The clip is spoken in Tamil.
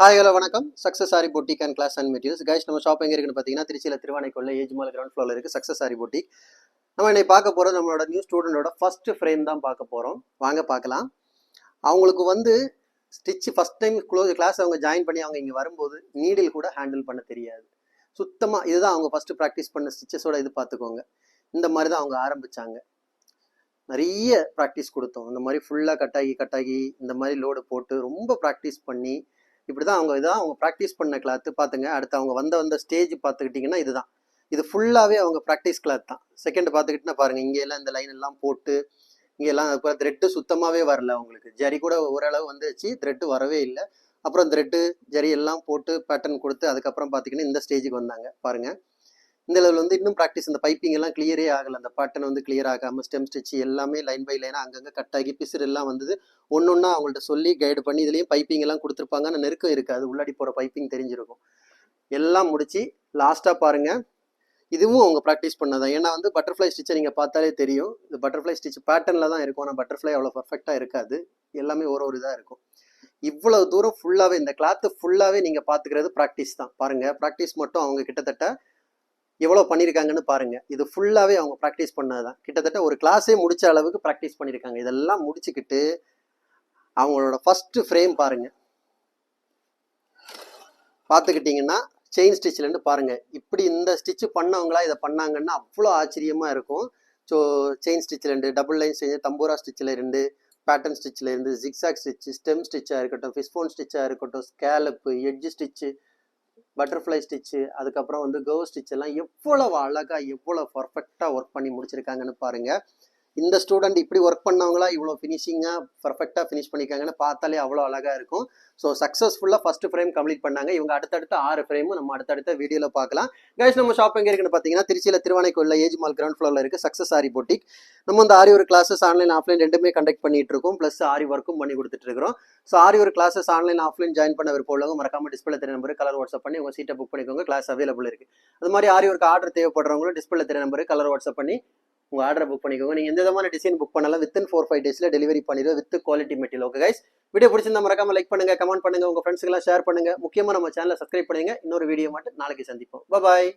ஹாய் ஹலோ வணக்கம். Success sari boutique and class and materials guys. நம்ம ஷாப் எங்கே இருக்குன்னு பார்த்தீங்கன்னா திருச்சியில் திருவானைக்குள்ள ஏஜ்மால் கிரவுண்ட் ஃப்ளோரில் இருக்குது சக்ஸஸ் சாரி பொட்டிக். நம்ம இன்னைக்கு பார்க்க போகிறது நம்மளோட நியூ ஸ்டூடெண்டோட ஃபர்ஸ்ட் ஃப்ரேம் தான் பார்க்க போகிறோம். வாங்க பார்க்கலாம். அவங்களுக்கு ஸ்டிச் ஃபஸ்ட் டைம் கிளாஸ் அவங்க ஜாயின் பண்ணி அவங்க இங்கே வரும்போது நீடில் கூட ஹேண்டில் பண்ண தெரியாது. சுத்தமாக இதுதான் அவங்க ஃபஸ்ட்டு ப்ராக்டிஸ் பண்ண ஸ்டிச்சஸோட இது பார்த்துக்கோங்க. இந்த மாதிரி தான் அவங்க ஆரம்பித்தாங்க. நிறைய ப்ராக்டிஸ் கொடுத்தோம். இந்த மாதிரி ஃபுல்லாக கட்டாகி இந்த மாதிரி லோடு போட்டு ரொம்ப ப்ராக்டிஸ் பண்ணி இப்படி தான் அவங்க ப்ராக்டிஸ் பண்ண கிளாத்து பார்த்துங்க. அடுத்து அவங்க வந்த ஸ்டேஜ் பார்த்துக்கிட்டிங்கன்னா இதுதான். இது ஃபுல்லாகவே அவங்க ப்ராக்டிஸ் கிளாத் தான். செகண்ட் பார்த்துக்கிட்டிங்கன்னா பாருங்கள், இங்கெல்லாம் இந்த லைன் எல்லாம் போட்டு இங்கெல்லாம் இப்போ த்ரெட்டு சுத்தமாகவே வரல. அவங்களுக்கு ஜரி கூட ஓரளவு வந்துச்சு, த்ரெட்டு வரவே இல்லை. அப்புறம் த்ரெட்டு ஜரி எல்லாம் போட்டு பேட்டர்ன் கொடுத்து அதுக்கப்புறம் பார்த்திங்கன்னா இந்த ஸ்டேஜுக்கு வந்தாங்க பாருங்கள். இந்த லெவலில் இன்னும் ப்ராக்டிஸ், இந்த பைப்பிங் எல்லாம் கிளியரே ஆகலை. அந்த பேட்டர்ன் கிளியர் ஆகாமல் ஸ்டெம் ஸ்டிச் எல்லாமே லைன் பை லைனாக அங்கங்கே கட்டாகி பிசுறு எல்லாம் வந்தது. ஒன்றா அவங்கள்ட்ட சொல்லி கைடு பண்ணி இதுலேயும் பைப்பிங் எல்லாம் கொடுத்துருப்பாங்க. ஆனால் நெருக்கம் இருக்காது, உள்ளாடி போகிற பைப்பிங் தெரிஞ்சிருக்கும். எல்லாம் முடிச்சு லாஸ்ட்டாக பாருங்கள், இதுவும் அவங்க ப்ராக்டிஸ் பண்ணதான். ஏன்னா பட்டர்ஃப்ளை ஸ்டிச்சை நீங்கள் பார்த்தாலே தெரியும். இது பட்டர்ஃப்ளை ஸ்டிச் பேட்டர்னில் தான் இருக்கும். ஆனால் பட்டர்ஃப்ளை அவ்வளோ பர்ஃபெக்டாக இருக்காது. எல்லாமே ஒரு இதாக இருக்கும். இவ்வளவு தூரம் ஃபுல்லாகவே இந்த கிளாத்து ஃபுல்லாகவே நீங்கள் பார்த்துக்கிறது ப்ராக்டிஸ் தான். பாருங்கள், ப்ராக்டிஸ் மட்டும் அவங்க கிட்டத்தட்ட எவ்வளோ பண்ணியிருக்காங்கன்னு பாருங்க. இது ஃபுல்லாகவே அவங்க ப்ராக்டிஸ் பண்ணதுதான். கிட்டத்தட்ட ஒரு கிளாஸே முடிச்ச அளவுக்கு ப்ராக்டிஸ் பண்ணியிருக்காங்க. இதெல்லாம் முடிச்சுக்கிட்டு அவங்களோட ஃபர்ஸ்ட் ஃப்ரேம் பாருங்க. பார்த்துக்கிட்டிங்கன்னா செயின் ஸ்டிச்லேருந்து பாருங்க, இப்படி இந்த ஸ்டிச் பண்ணவங்களா இதை பண்ணாங்கன்னா அவ்வளோ ஆச்சரியமா இருக்கும். ஸோ செயின் ஸ்டிச்சில் 2, டபுள் லைன் ஸ்டிச், தம்பூரா ஸ்டிச்சில் 2, பேட்டர்ன் ஸ்டிச்சில் 2, ஜிக்ஸாக் ஸ்டிச், ஸ்டெம் ஸ்டிச்சாக இருக்கட்டும், ஃபிஷ்போன் ஸ்டிச்சாக இருக்கட்டும், scallop, edge stitch, butterfly stitch, அதுக்கப்புறம் கோ ஸ்டிச் எல்லாம் எவ்வளவு அழகா எவ்வளவு பர்ஃபெக்டாக ஒர்க் பண்ணி முடிச்சிருக்காங்கன்னு பாருங்க. இந்த ஸ்டூடெண்ட் இப்படி ஒர்க் பண்ணவங்களா இவ்வளோ ஃபினிஷிங்காக பர்ஃபெக்டாக ஃபினிஷ் பண்ணியிருக்காங்கன்னு பார்த்தாலே அவ்வளோ அழகாக இருக்கும். ஸோ சக்ஸஸ்ஃபுல்லாக ஃபஸ்ட்டு ஃப்ரேம் கம்ப்ளீட் பண்ணாங்க. இவங்க அடுத்தடுத்த 6 ஃப்ரேமும் நம்ம அடுத்தடுத்த வீடியோவில் பார்க்கலாம். கைஸ், நம்ம ஷாப் எங்கே இருக்குன்னு பார்த்தீங்கன்னா திருச்சியில் திருவானைக்குள்ள ஏஜ்மால் கிரவுண்ட் ஃப்ளோரில் இருக்குது சக்ஸஸ் சாரி பொட்டிக். நம்ம ஆரி ஒரு கிளாஸஸ் ஆன்லைன் ஆஃப்லைன் ரெண்டுமே கண்டக்ட் பண்ணிட்டு இருக்கோம். ப்ளஸ் ஆரி ஒர்க்கும் பண்ணி கொடுத்துட்டு இருக்கிறோம். ஸோ ஆரி ஒரு கிளாஸஸ் ஆன்லைன் ஆஃப்லைன் ஜாயின் பண்ண விருப்பம் உள்ளவங்க மறக்காம டிஸ்பிளே தெரிய நம்பருக்கு கலர் வாட்ஸ்அப் பண்ணி உங்கள் சீட்டை புக் பண்ணிக்கோங்க. கிளாஸ் அவைலபிள் இருக்குது. அது மாதிரி ஆரி ஒரு ஆர்டர் தேவைப்படுறவங்களும் டிஸ்பிளே தெரிய நம்பருக்கு கலர் வாட்ஸ்அப் பண்ணி உங்கள் ஆர்டரை புக் பண்ணிக்கோங்க. நீங்கள் எந்த விதமான டிசைன் புக் பண்ணாலும் வித்தின் 4-5 டேஸில் டெலிவரி பண்ணிடுவோம் with quality material. Okay guys, video பிடிச்சிருந்தா மறக்காம லைக் பண்ணுங்க, கமெண்ட் பண்ணுங்க, உங்கள் ஃப்ரெண்ட்ஸ்க்கெல்லாம் ஷேர் பண்ணுங்க. முக்கியமாக நம்ம சேனலை சப்ஸ்கிரைப் பண்ணுங்க. இன்னொரு வீடியோ மட்டும் நாளைக்கு சந்திப்போம். பாய்.